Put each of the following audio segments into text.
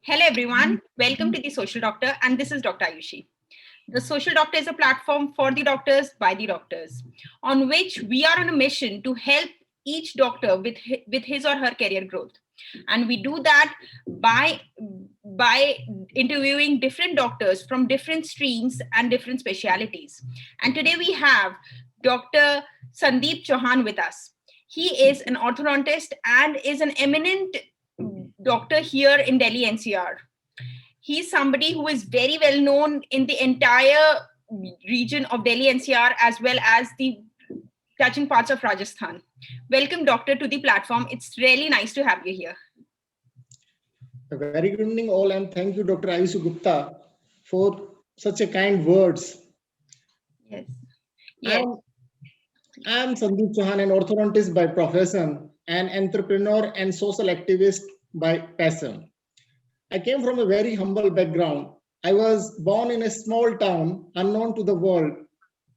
Hello everyone, welcome to The Social Doctor, and this is Dr. Ayushi. The Social Doctor is a platform for the doctors by the doctors, on which we are on a mission to help each doctor with his or her career growth. And we do that by interviewing different doctors from different streams and different specialities. And today we have Dr. Sandeep Chauhan with us. He is an orthodontist and is an eminent doctor here in Delhi NCR. He's somebody who is very well known in the entire region of Delhi NCR as well as the touching parts of Rajasthan. Welcome, doctor, to the platform. It's really nice to have you here. A very good evening, all, and thank you, Dr. Ayushi Gupta, for such a kind words. Yes. Yes. I'm Sandeep Chauhan, an orthodontist by profession, an entrepreneur and social activist by passion. I came from a very humble background. I was born in a small town unknown to the world,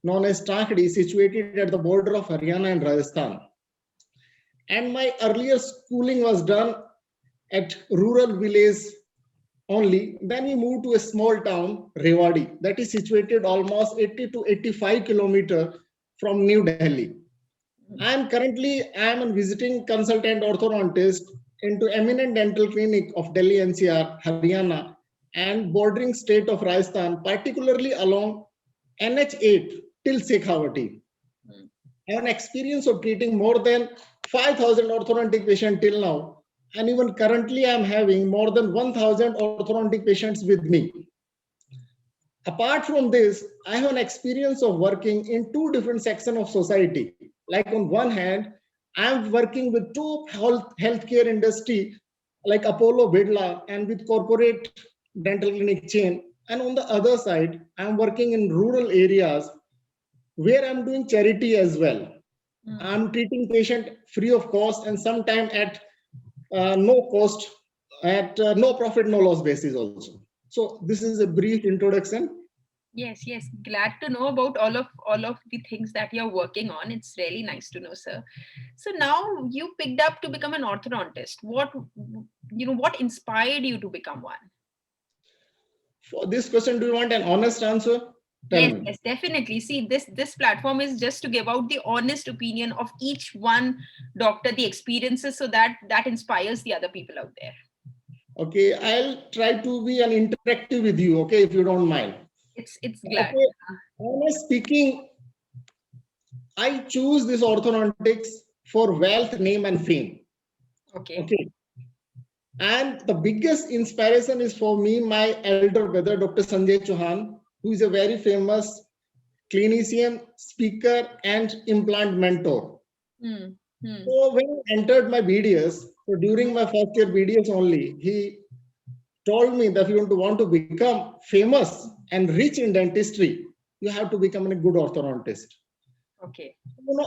known as Takdi, situated at the border of Haryana and Rajasthan. And my earlier schooling was done at rural village only. Then we moved to a small town, Rewadi, that is situated almost 80 to 85 kilometers from New Delhi. I am a visiting consultant orthodontist into eminent dental clinic of Delhi NCR, Haryana, and bordering state of Rajasthan, particularly along NH8 till Shekhawati. I have an experience of treating more than 5,000 orthodontic patients till now, and even currently I am having more than 1,000 orthodontic patients with me. Apart from this, I have an experience of working in two different sections of society. Like on one hand, I am working with top healthcare industry like Apollo Bidla and with corporate dental clinic chain. And on the other side, I am working in rural areas where I'm doing charity as well. I'm treating patient free of cost and sometimes at no cost, at no profit, no loss basis also. So this is a brief introduction. Yes, glad to know about all of the things that you're working on. It's really nice to know, sir. So now you picked up to become an orthodontist. What inspired you to become one? For this question, do you want an honest answer? Tell me. Yes, definitely. See, this platform is just to give out the honest opinion of each one doctor, the experiences, so that inspires the other people out there. Okay, I'll try to be an interactive with you, okay, if you don't mind. It's glad. Okay. Honestly speaking, I choose this orthodontics for wealth, name, and fame. Okay. And the biggest inspiration is for me, my elder brother, Dr. Sanjay Chauhan, who is a very famous clinician, speaker, and implant mentor. So when I entered my BDS, so during my first year BDS only, he told me that if you want to become famous and rich in dentistry, you have to become a good orthodontist. Okay.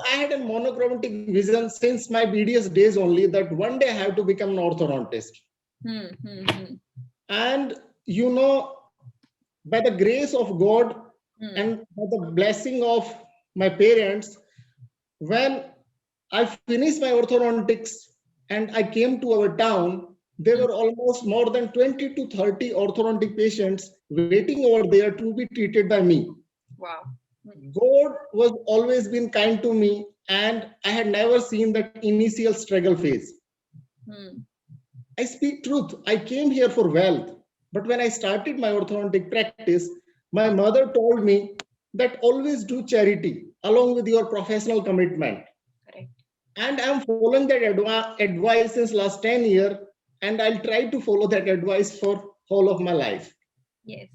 I had a monochromatic vision since my BDS days only that one day I have to become an orthodontist. And by the grace of God and by the blessing of my parents, when I finished my orthodontics and I came to our town, there were almost more than 20 to 30 orthodontic patients waiting over there to be treated by me. Wow. God was always been kind to me, and I had never seen that initial struggle phase. I speak truth. I came here for wealth, but when I started my orthodontic practice, my mother told me that always do charity along with your professional commitment. Correct. And I'm following that advice since last 10 years, and I'll try to follow that advice for whole of my life. Yes.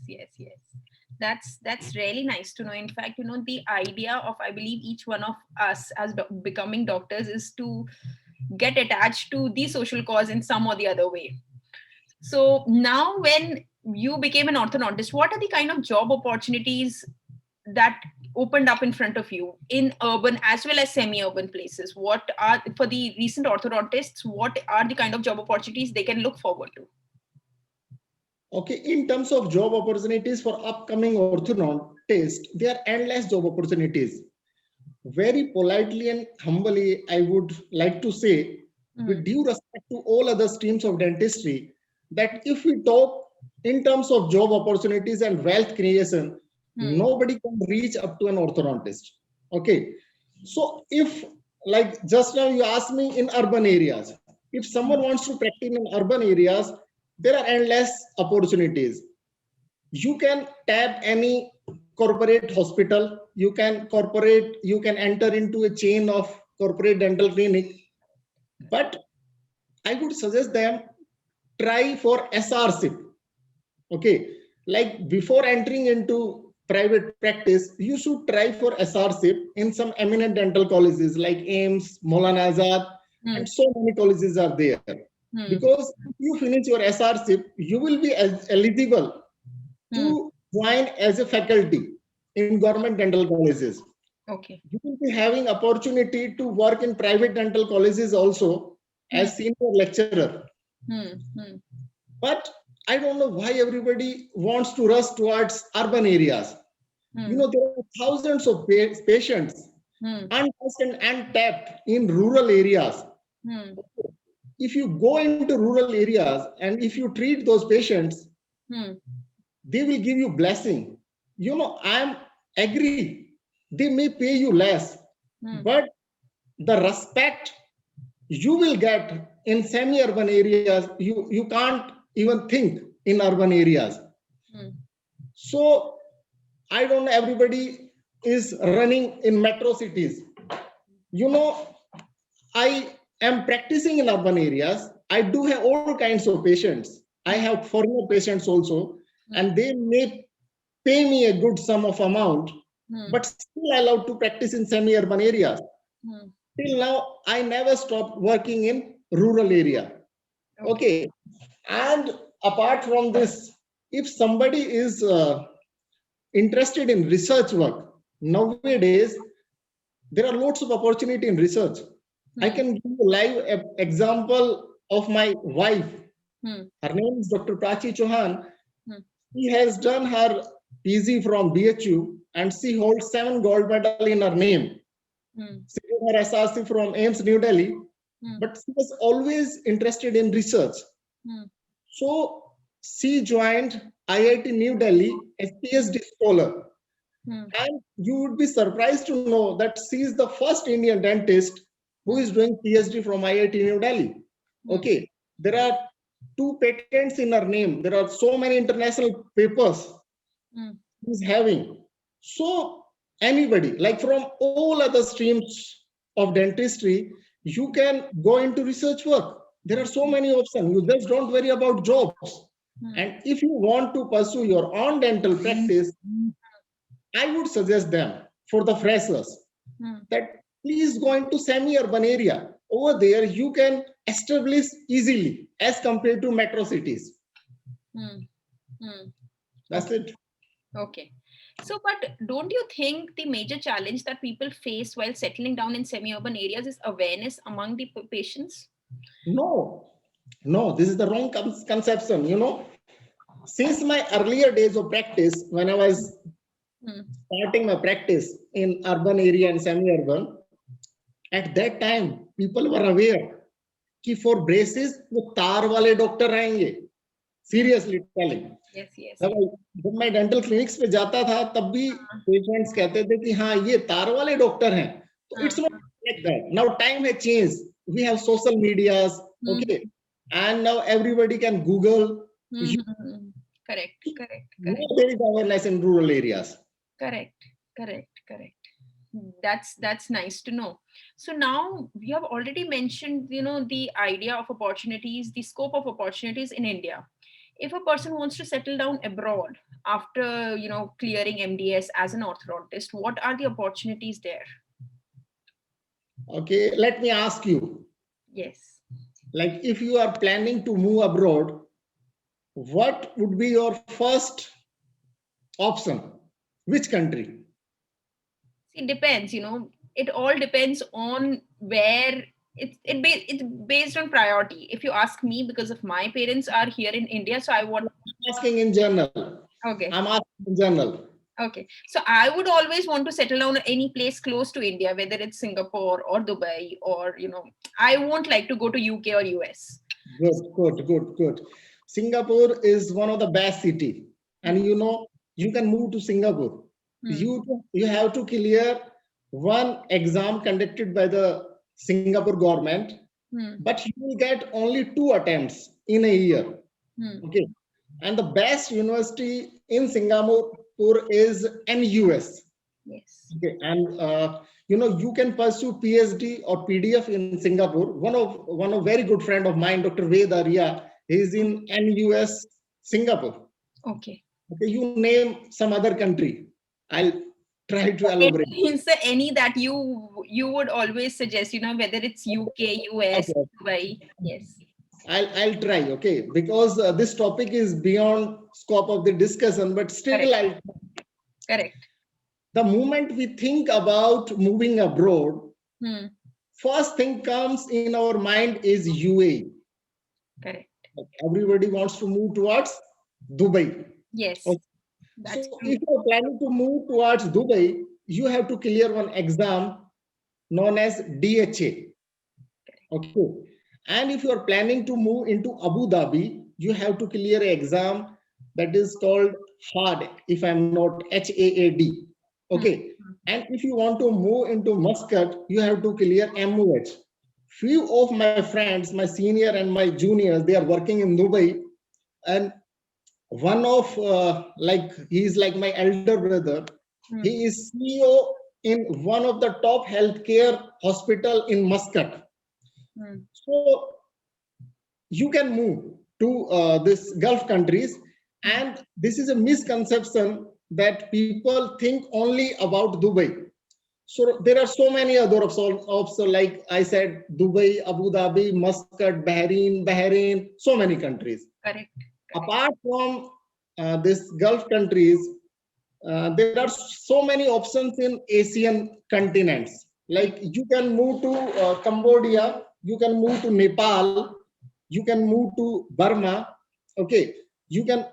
That's really nice to know. In fact, the idea of, I believe, each one of us as becoming doctors is to get attached to the social cause in some or the other way. So now when you became an orthodontist, what are the kind of job opportunities that opened up in front of you in urban as well as semi-urban places? What are, for the recent orthodontists, what are the kind of job opportunities they can look forward to? Okay, in terms of job opportunities for upcoming orthodontists, there are endless job opportunities. Very politely and humbly, I would like to say, with due respect to all other streams of dentistry, that if we talk in terms of job opportunities and wealth creation, nobody can reach up to an orthodontist. Okay. So if, like just now you asked me, in urban areas, if someone wants to practice in urban areas, there are endless opportunities. You can tap any corporate hospital, you can enter into a chain of corporate dental clinic, but I would suggest them try for SRSIP. Okay, like before entering into private practice, you should try for SRSIP in some eminent dental colleges like AIMS, Maulana Azad, and so many colleges are there. Because if you finish your SRSIP, you will be eligible to join as a faculty in government dental colleges. Okay. You will be having opportunity to work in private dental colleges also as senior lecturer. But I don't know why everybody wants to rush towards urban areas. You know, there are thousands of patients untouched and untapped in rural areas. If you go into rural areas and if you treat those patients, they will give you blessing. You know, I agree. They may pay you less, but the respect you will get in semi-urban areas, you can't even think in urban areas. So I don't know, everybody is running in metro cities. You know, I am practicing in urban areas. I do have all kinds of patients. I have foreigner patients also, and they may pay me a good sum of amount, but still allowed to practice in semi-urban areas. Till now, I never stopped working in rural area. Okay. And apart from this, if somebody is interested in research work, nowadays, there are lots of opportunity in research. I can give you a live example of my wife. Her name is Dr. Prachi Chauhan. She has done her PG from BHU and she holds 7 gold medal in her name. She did her SRC from AIMS New Delhi, but she was always interested in research. So she joined IIT New Delhi as PhD scholar. And you would be surprised to know that she is the first Indian dentist who is doing PhD from IIT New Delhi. Okay, there are 2 patents in her name. There are so many international papers she's having. So anybody, like from all other streams of dentistry, you can go into research work. There are so many options. You just don't worry about jobs. And if you want to pursue your own dental practice, I would suggest them for the freshers that please go into semi-urban area. Over there, you can establish easily as compared to metro cities. That's it. Okay. So, but don't you think the major challenge that people face while settling down in semi-urban areas is awareness among the patients? No, this is the wrong conception. You know, since my earlier days of practice, when I was starting my practice in urban area and semi-urban, at that time, people were aware कि for braces, वो तार वाले doctor रहेंगे. Seriously telling. Yes. जब मैं dental clinics पे जाता था तब भी पेशेंट्स कहते थे कि हाँ ये तार वाले डॉक्टर हैं. So it's not like that. Now time has changed. We have social medias, okay, and now everybody can Google. Correct. There is awareness in rural areas. Correct. That's nice to know. So now we have already mentioned, the idea of opportunities, the scope of opportunities in India. If a person wants to settle down abroad after, clearing MDS as an orthodontist, what are the opportunities there? Okay, let me ask you. Yes. Like if you are planning to move abroad, what would be your first option? Which country? It depends, it all depends on where it's based on priority. If you ask me, because of my parents are here in India, so I'm asking in general. Okay. I'm asking in general. Okay. So I would always want to settle down any place close to India, whether it's Singapore or Dubai or, I won't like to go to UK or US. Good. Singapore is one of the best city, and you can move to Singapore. You have to clear one exam conducted by the Singapore government, but you will get only 2 attempts in a year. Okay, and the best university in Singapore is NUS. Yes. Okay, and you can pursue PhD or PDF in Singapore. One of very good friend of mine, Dr. Ved Arya, is in NUS Singapore. Okay. Okay, you name some other country. I'll try to elaborate. Means any that you would always suggest, whether it's UK, US, Okay. Dubai. Yes. I'll try. Okay, because this topic is beyond scope of the discussion, but still Correct. Correct. The moment we think about moving abroad, first thing comes in our mind is UAE. Correct. Everybody wants to move towards Dubai. Yes. Okay. So if you're planning to move towards Dubai, you have to clear one exam known as DHA. Okay. And if you're planning to move into Abu Dhabi, you have to clear an exam that is called HAAD, if I'm not HAAD. Okay. And if you want to move into Muscat, you have to clear MOH. Few of my friends, my senior and my juniors, they are working in Dubai, and one of he's like my elder brother. He is CEO in one of the top healthcare hospital in Muscat. So you can move to this Gulf countries, and this is a misconception that people think only about Dubai. So there are so many other also, like I said, Dubai, Abu Dhabi, Muscat, Bahrain, so many countries. Correct. Apart from this Gulf countries, there are so many options in Asian continents. Like you can move to Cambodia, you can move to Nepal, you can move to Burma. Okay, you can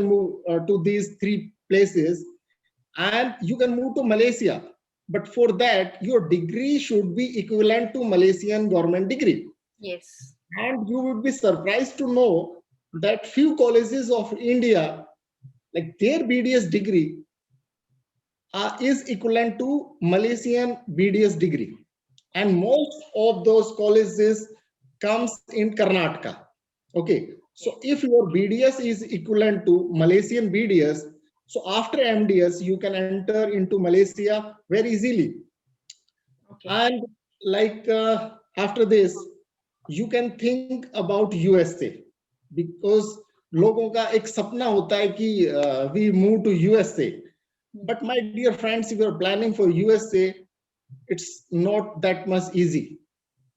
move to these 3 places, and you can move to Malaysia. But for that, your degree should be equivalent to Malaysian government degree. Yes. And you would be surprised to know that few colleges of India, like their BDS degree is equivalent to Malaysian BDS degree. And most of those colleges comes in Karnataka. Okay, so if your BDS is equivalent to Malaysian BDS, so after MDS, you can enter into Malaysia very easily. Okay. And like after this, you can think about USA, because लोगों का एक सपना होता है कि we move to USA. But my dear friends, if you're planning for USA, it's not that much easy.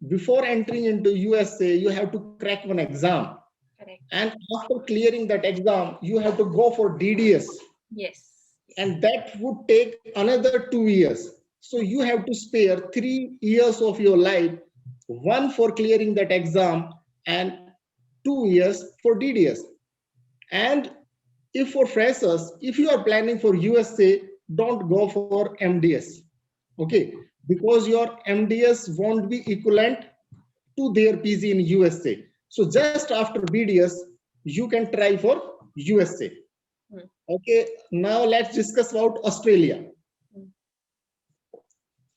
Before entering into USA, you have to crack one exam. Correct. And after clearing that exam, you have to go for DDS. Yes. And that would take another 2 years. So you have to spare 3 years of your life, one for clearing that exam and 2 years for DDS. And if for freshers, if you are planning for USA, don't go for MDS. Okay, because your MDS won't be equivalent to their PG in USA. So just after BDS, you can try for USA. Okay, now let's discuss about Australia.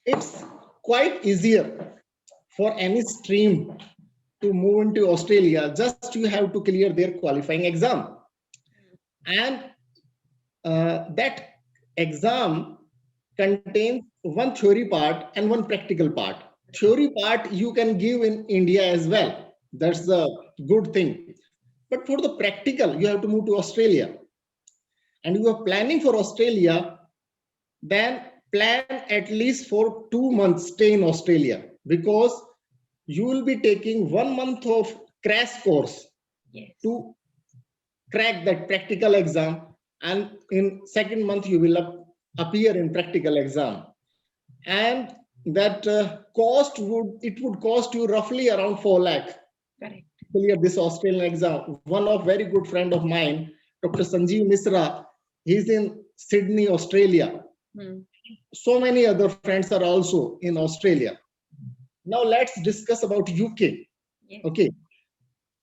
It's quite easier for any stream to move into Australia. Just you have to clear their qualifying exam. And that exam contains one theory part and one practical part. Theory part you can give in India as well. That's the good thing. But for the practical, you have to move to Australia. And you are planning for Australia, then plan at least for 2 months stay in Australia, because you will be taking 1 month of crash course. Yes. To crack that practical exam, and in 2nd month you will appear in practical exam, and that cost would cost you roughly around 4 lakh. Correct. To clear this Australian exam. One of very good friend of mine, Dr. Sanjeev Misra, he's in Sydney, Australia. So many other friends are also in Australia. Now let's discuss about UK. Yes. Okay.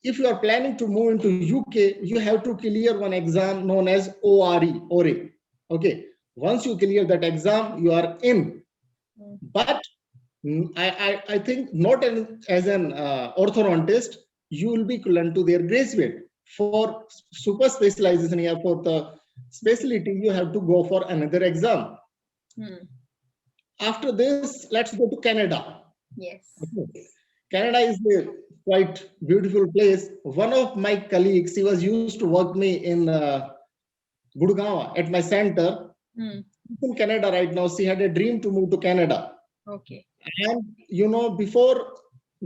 if you are planning to move into UK, you have to clear one exam known as ORE. Okay. Once you clear that exam, you are in. But I think not as an orthodontist, you will be equivalent to their graduate. For super specialization here, for the specialty, you have to go for another exam. After this, let's go to Canada. Yes. Okay. Canada is a quite beautiful place. One of my colleagues, he was used to work me in Gurgaon at my center. In Canada right now, she had a dream to move to Canada. Okay. And you know, before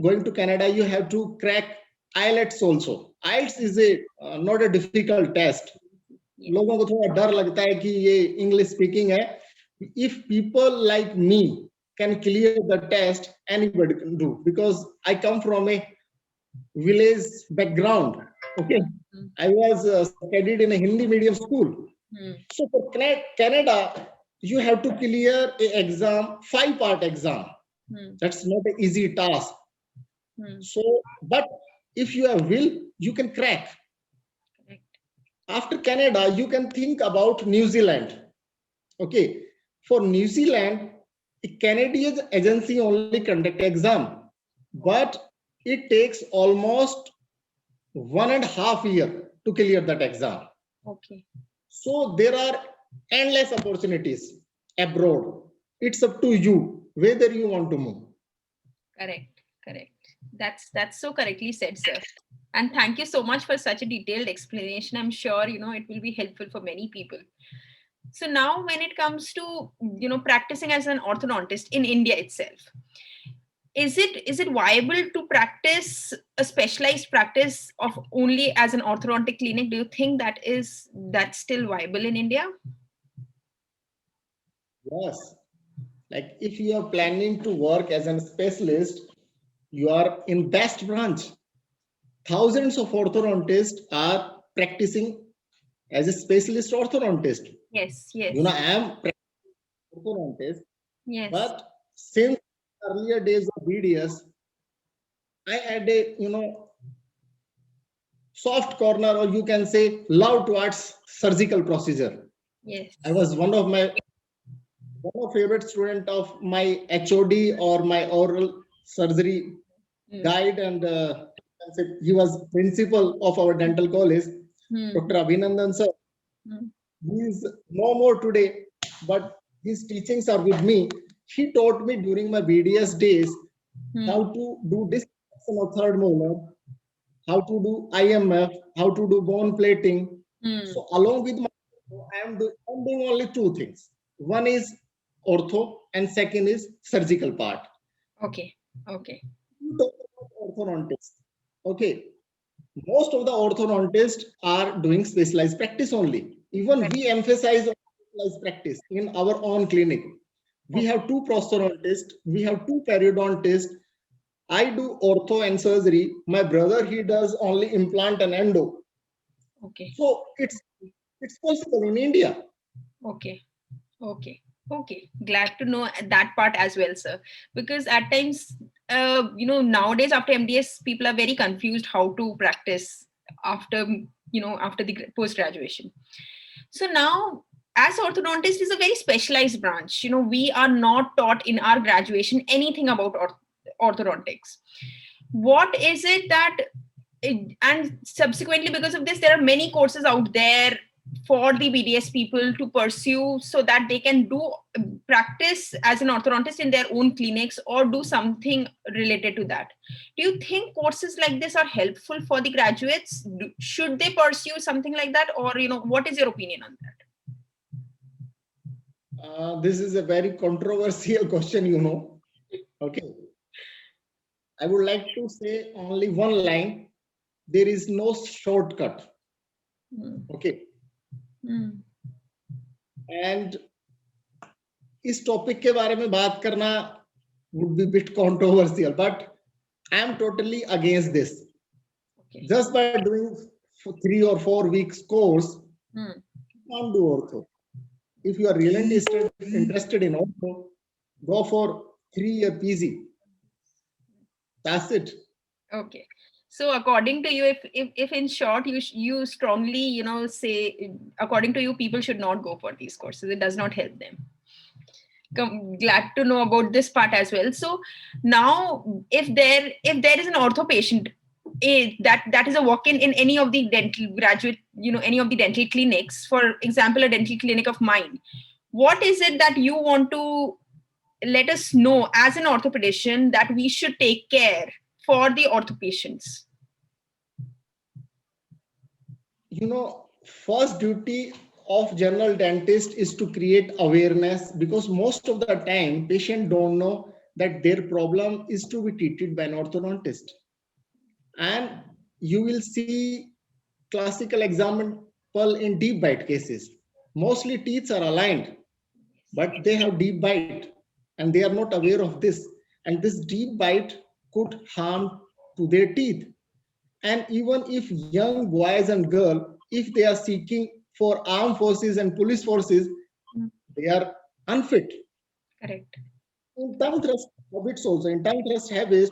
going to Canada, you have to crack IELTS also. IELTS is a not a difficult test. लोगों को थोड़ा डर लगता है कि ये English speaking है. If people like me can clear the test, anybody can do, because I come from a village background. Okay, I was studied in a Hindi medium school. So for Canada, you have to clear a exam, 5-part exam. That's not an easy task. So, but if you have will, you can crack. After Canada, you can think about New Zealand. Okay, for New Zealand, a Canadian agency only conduct exam, but it takes almost 1.5 years to clear that exam. Okay. So there are endless opportunities abroad. It's up to you whether you want to move. Correct. That's so correctly said, sir. And thank you so much for such a detailed explanation. I'm sure it will be helpful for many people. So now when it comes to practicing as an orthodontist in India itself, is it viable to practice a specialized practice of only as an orthodontic clinic? Do you think that's still viable in India? Yes. Like if you are planning to work as a specialist, you are in best branch. Thousands of orthodontists are practicing as a specialist orthodontist. Yes. I am orthodontist. Yes. But since earlier days of BDS, I had a soft corner, or you can say love towards surgical procedure. Yes. I was one of favorite student of my HOD or my oral surgery guide, and he was principal of our dental college, Dr. Abhinandan sir. He is no more today, but his teachings are with me. He taught me during my BDS days how to do dissection of third molar, how to do IMF, how to do bone plating. So along with my, I am doing only 2 things. One is ortho and second is surgical part. Okay. Orthodontists. Okay. Most of the orthodontists are doing specialized practice only. Even we emphasize specialized practice in our own clinic. We have 2 prosthodontists, we have 2 periodontists. I do ortho and surgery. My brother, he does only implant and endo. Okay. So it's possible in India. Okay. Glad to know that part as well, sir. Because at times, nowadays after MDS, people are very confused how to practice after the post-graduation. So now, as orthodontist is a very specialized branch. We are not taught in our graduation anything about orthodontics. What is it that, and subsequently because of this, there are many courses out there for the BDS people to pursue so that they can do practice as an orthodontist in their own clinics or do something related to that. Do you think courses like this are helpful for the graduates? Should they pursue something like that, or what is your opinion on that? This is a very controversial question, Okay. I would like to say only one line. There is no shortcut. Okay. And इस topic के बारे में बात करना would be a bit controversial, but I am totally against this. Okay. Just by doing 3 or 4 weeks course, you can't do ortho. If you are really interested in ortho, go for 3-year PG. That's it. Okay. So according to you, if in short, you strongly, say, according to you, people should not go for these courses. It does not help them. Glad to know about this part as well. So now, if there is an ortho patient, that is a walk-in in any of the dental graduate, any of the dental clinics, for example, a dental clinic of mine, what is it that you want to let us know as an orthopedician that we should take care for the ortho patients? First duty of general dentist is to create awareness, because most of the time patient don't know that their problem is to be treated by an orthodontist. And you will see classical example in deep bite cases. Mostly teeth are aligned, but they have deep bite and they are not aware of this. And this deep bite could harm to their teeth. And even if young boys and girls, if they are seeking for armed forces and police forces, they are unfit. Correct. In tongue thrust habits also, in tongue thrust habits,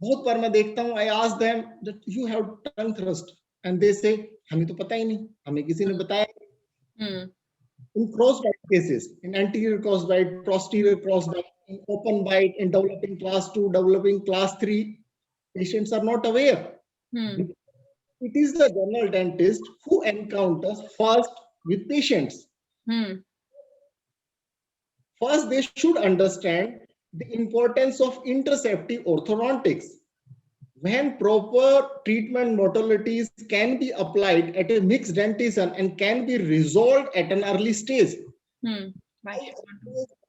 बहुत बार मैं देखता हूँ, I ask them that you have tongue thrust, and they say हमें तो पता ही नहीं, हमें किसी ने बताया. In crossbite cases, in anterior crossbite, posterior crossbite, in open bite, in developing class 2, developing class 3, patients are not aware. It is the general dentist who encounters first with patients. First, they should understand the importance of interceptive orthodontics. When proper treatment modalities can be applied at a mixed dentition and can be resolved at an early stage. I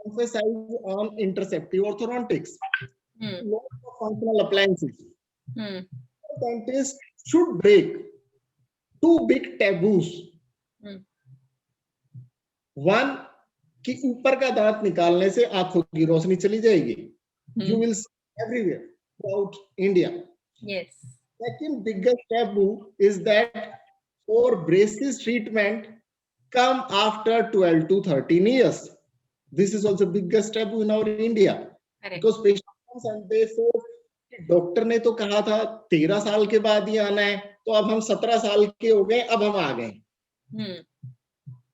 emphasize on interceptive orthodontics. Lots of functional appliances. Dentists should break two big taboos. One, कि ऊपर का दांत निकालने से आंखों की रोशनी चली जाएगी. You will see everywhere throughout India. Yes. Second biggest taboo is that for braces treatment come after 12 to 13 years. This is also biggest taboo in our India. Correct. Because patients and they say, doctor ने तो कहा था 13 साल के बाद ही आना है, तो अब हम 17 साल के हो गए, अब हम आ गए.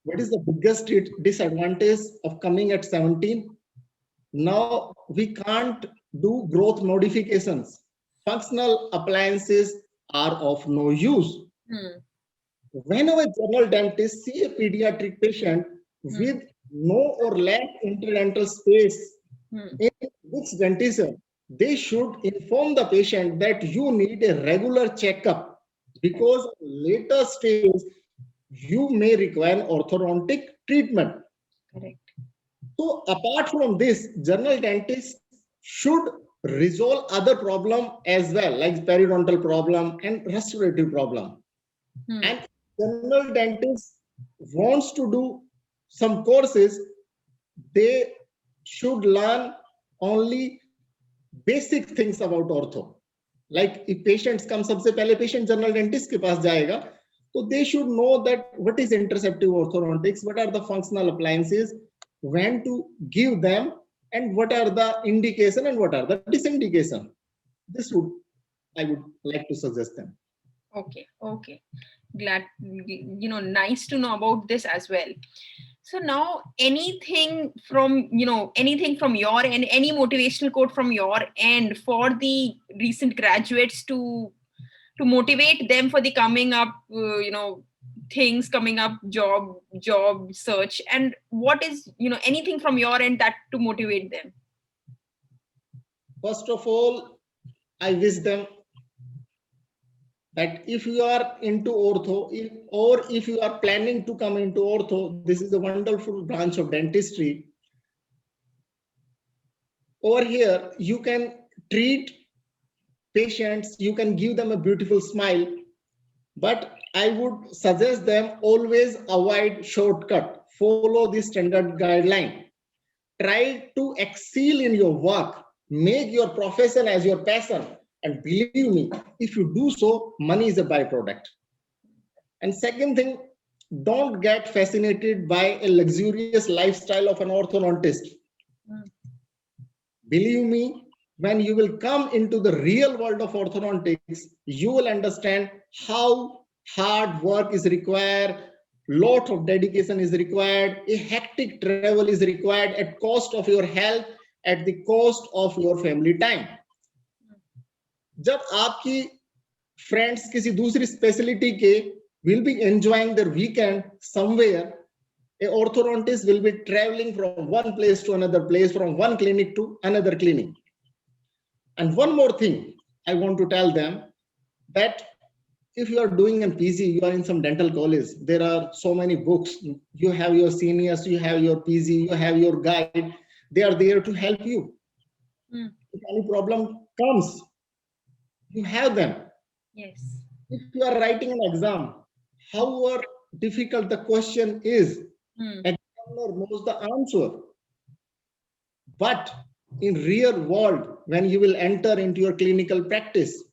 What is the biggest disadvantage of coming at 17? Now we can't do growth modifications. Functional appliances are of no use. Whenever a general dentist see a pediatric patient with no or lack interdental space in which dentition, they should inform the patient that you need a regular checkup, because later stage you may require orthodontic treatment. Correct. So apart from this, general dentists should resolve other problem as well, like periodontal problem and restorative problem. And general dentist wants to do some courses, they should learn only basic things about ortho. Like if patients come, सबसे पहले patient general dentist के पास जाएगा, so they should know that what is interceptive orthodontics, what are the functional appliances, when to give them, and what are the indication and what are the disindication. This would I would like to suggest them. Okay. Glad, nice to know about this as well. So now anything from your end, any motivational quote from your end for the recent graduates to motivate them for the coming up, things coming up, job search, and what is, anything from your end that to motivate them? First of all, I wish them that if you are into ortho, or if you are planning to come into ortho, this is a wonderful branch of dentistry. Over here, you can treat patients, you can give them a beautiful smile, but I would suggest them always avoid shortcut, follow the standard guideline. Try to excel in your work, make your profession as your passion. And believe me, if you do so, money is a byproduct. And second thing, don't get fascinated by a luxurious lifestyle of an orthodontist. Believe me, when you will come into the real world of orthodontics, you will understand how hard work is required, lot of dedication is required, a hectic travel is required at cost of your health, at the cost of your family time. जब आपकी friends किसी दूसरी specialty के will be enjoying their weekend somewhere, a orthodontist will be traveling from one place to another place, from one clinic to another clinic. And one more thing I want to tell them, that if you are doing a PG, you are in some dental college, there are so many books, you have your seniors, you have your PG, you have your guide, they are there to help you. If any problem comes, you have them. Yes. If you are writing an exam, however difficult the question is, examiner knows the answer. But in real world, when you will enter into your clinical practice,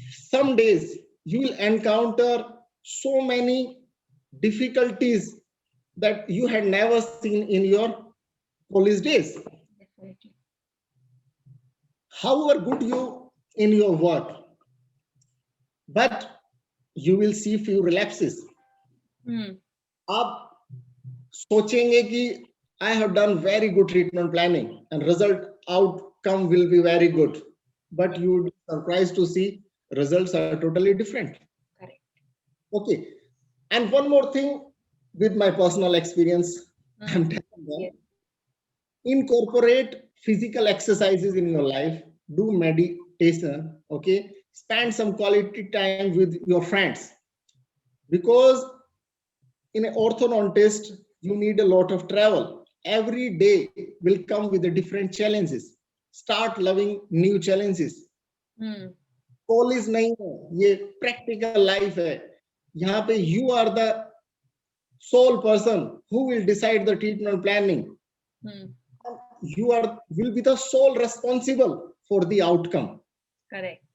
some days you will encounter so many difficulties that you had never seen in your college days. Definitely. However good you in your work, but you will see few relapses. आप सोचेंगे कि I have done very good treatment planning and result outcome will be very good, but you would be surprised to see results are totally different. Correct. Okay, and one more thing with my personal experience, I'm telling them, incorporate physical exercises in your life, do meditation, okay, spend some quality time with your friends, because in an orthodontist you need a lot of travel. Every day will come with the different challenges. Start loving new challenges. College नहीं है, ये practical life है. यहाँ पे you are the sole person who will decide the treatment planning. You will be the sole responsible for the outcome. Correct.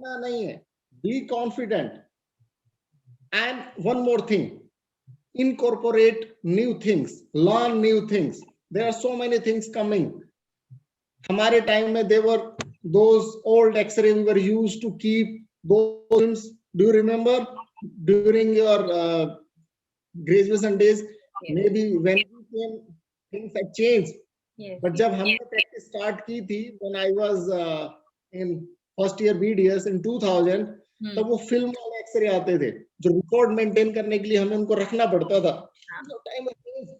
नहीं है. Be confident. And one more thing, incorporate new things, learn new things. There are so many things coming. हमारे time में there were those old X-ray we were used to keep those films. Do you remember during your graduation days? Yes. Maybe when you came, things had changed. Yes. But जब हमने practice start की थी, when I was in first year BDS in 2000, तब वो film वाले x ray आते थे जो रिकॉर्ड मेंटेन करने के लिए हमें उनको रखना पड़ता था. So time has,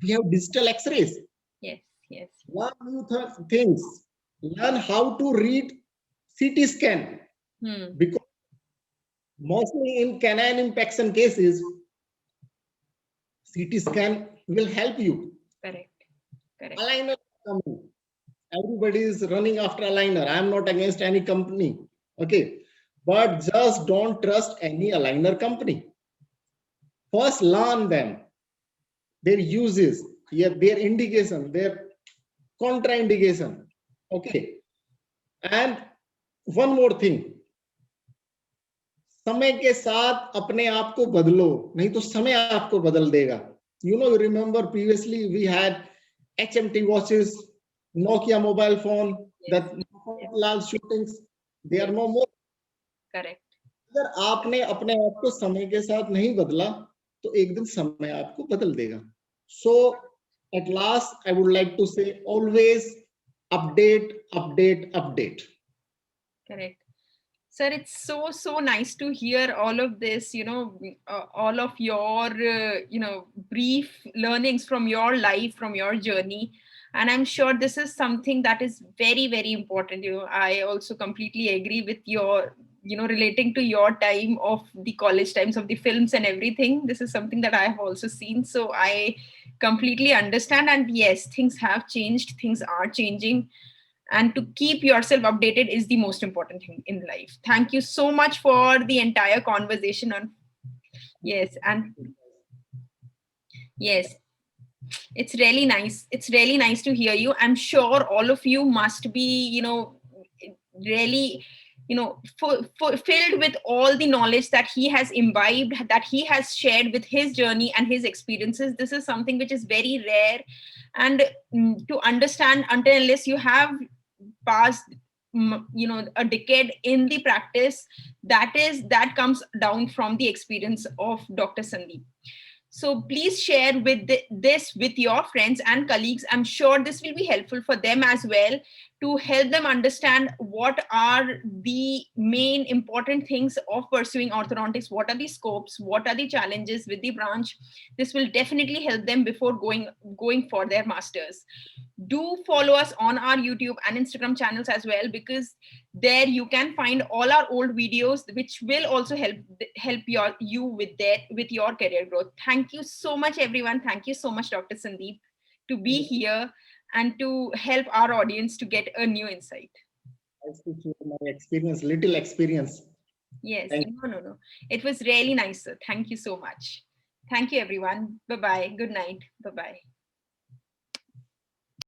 we have digital x-rays. Yes. Yes. Learn new things. Learn how to read CT scan. Because mostly in canine impaction cases, CT scan will help you. Correct. Correct. Aligner coming. Everybody is running after aligner. I am not against any company. Okay. But just don't trust any aligner company. First learn them, their uses, their indication, their contraindication. Okay. And one more thing. समय के साथ अपने आप को बदलो, नहीं तो समय आपको बदल देगा. You know, you remember previously we had HMT watches, Nokia mobile phone, that Lal shootings, they are no more. Correct. अगर आपने अपने आप को समय के साथ नहीं बदला तो एक दिन समय आपको बदल देगा. So at last I would like to say, always update, update, update. Correct. Sir, it's so nice to hear all of this, all of your, brief learnings from your life, from your journey. And I'm sure this is something that is very, very important. I also completely agree with your, relating to your time of the college times of the films and everything. This is something that I have also seen. So I completely understand. And yes, things have changed. Things are changing. And to keep yourself updated is the most important thing in life. Thank you so much for the entire conversation on. Yes. And yes, it's really nice. It's really nice to hear you. I'm sure all of you must be, really, filled with all the knowledge that he has imbibed, that he has shared with his journey and his experiences. This is something which is very rare. And to understand, until unless you have passed a decade in the practice, that comes down from the experience of Dr. Sandeep. So please share this with your friends and colleagues. I'm sure this will be helpful for them as well, to help them understand what are the main important things of pursuing orthodontics, what are the scopes, what are the challenges with the branch. This will definitely help them before going for their masters. Do follow us on our YouTube and Instagram channels as well, because there you can find all our old videos, which will also help you with your career growth. Thank you so much, everyone. Thank you so much, Dr. Sandeep, to be here and to help our audience to get a new insight. Nice to share my experience, little experience. Yes, no. It was really nice, sir. Thank you so much. Thank you, everyone. Bye-bye. Good night. Bye-bye.